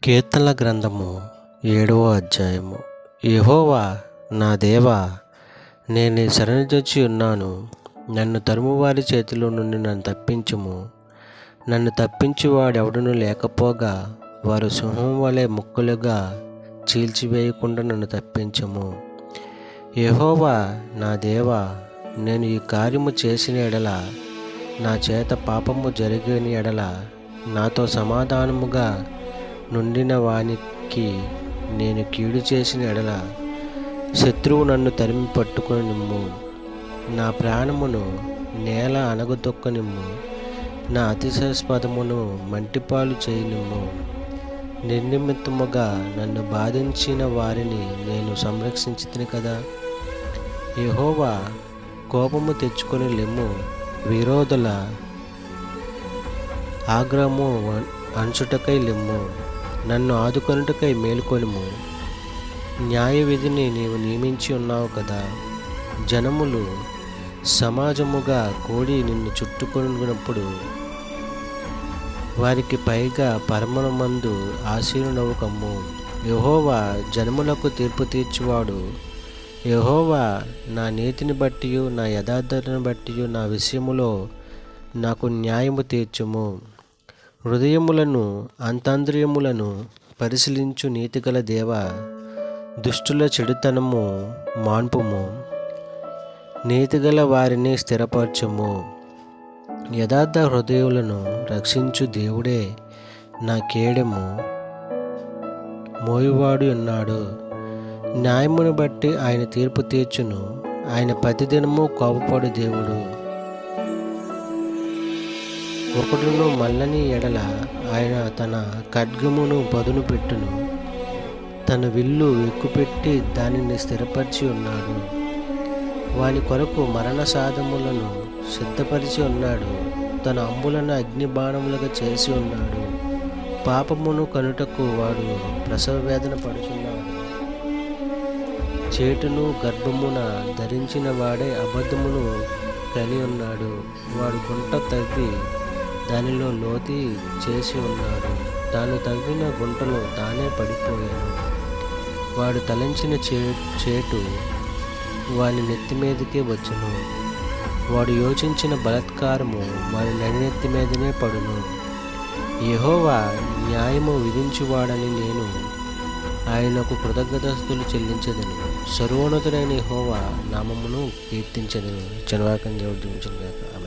కీర్తనల గ్రంథము 7వ అధ్యాయము. యెహోవా నా దేవా, నేను నీ శరణుజొచ్చి ఉన్నాను. నన్ను తరుమువారి చేతిలో నుండి నన్ను తప్పించుము. నన్ను తప్పించువాడెవడునూ లేకపోగా వారు సింహం వలె ముక్కలుగా చీల్చివేయకుండా నన్ను తప్పించుము. యెహోవా నా దేవా, నేను ఈ కార్యము చేసిన ఎడల, నా చేత పాపము జరిగిన ఎడల, నాతో సమాధానముగా నుండిన వానికి నేను కీడు చేసిన ఎడల, శత్రువు నన్ను తరిమి పట్టుకొని నిమ్ము. నా ప్రాణమును నేల అణగదొక్కనిమ్ము. నా అతిశయాస్పదమును మంటిపాలు చేయనిమ్ము. నిర్నిమిత్తముగా నన్ను బాధించిన వారిని నేను సంరక్షించితిని కదా. యెహోవా, కోపము తెచ్చుకొని లెమ్ము. విరోధుల ఆగ్రహము అంచుటకై లెమ్ము. నన్ను ఆదుకొనుటకై మేలుకొనుము. న్యాయ విధిని నీవు నియమించి ఉన్నావు కదా. జనములు సమాజముగా కూడి నిన్ను చుట్టుకొనినప్పుడు వారికి పైగా పరమమందు ఆసీనుడవు కమ్ము. యెహోవా జనములకు తీర్పు తీర్చువాడు. యెహోవా, నా నీతిని బట్టియు నా యథార్థతను బట్టియు నా విషయములో నాకు న్యాయము తీర్చుము. హృదయములను అంతరంద్రియములను పరిశీలించు నీతిగల దేవా, దుష్టుల చెడుతనము మాన్పుము. నీతిగల వారిని స్థిరపరచుము. యథార్థ హృదయులను రక్షించు దేవుడే నా కేడెము మోయువాడు ఉన్నాడు. న్యాయమును బట్టి ఆయన తీర్పు తీర్చును. ఆయన ప్రతిదినము కోపపడు దేవుడు. ఒకడును మల్లని ఎడల ఆయన తన ఖడ్గమును పదును పెట్టును. తన విల్లు ఎక్కుపెట్టి దానిని స్థిరపరిచి ఉన్నాడు. వాని కొరకు మరణ సాధములను సిద్ధపరిచి ఉన్నాడు. తన అంబులను అగ్నిబాణములుగా చేసి ఉన్నాడు. పాపమును కనుటకు వాడు ప్రసవ వేదన పడుచున్నాడు. చేటును గర్భమున ధరించిన వాడే అబద్ధమును కని ఉన్నాడు. వాడు గుంట తవ్వి దానిలో లోతి చేసి ఉన్నాడు. తాను తవ్విన గుంటలో తానే పడిపోయాను. వాడు తలంచిన చేటు వాని నెత్తి మీదకే వచ్చును. వాడు యోచించిన బలాత్కారము వాని నడినెత్తి మీదనే పడును. యెహోవా న్యాయము విధించువాడని నేను ఆయనకు కృతజ్ఞతాస్తుతులు చెల్లించదను. సర్వోన్నతుడైన యెహోవా నామమును కీర్తించదను. జనవాకం దేవుడు దీవించును గాక.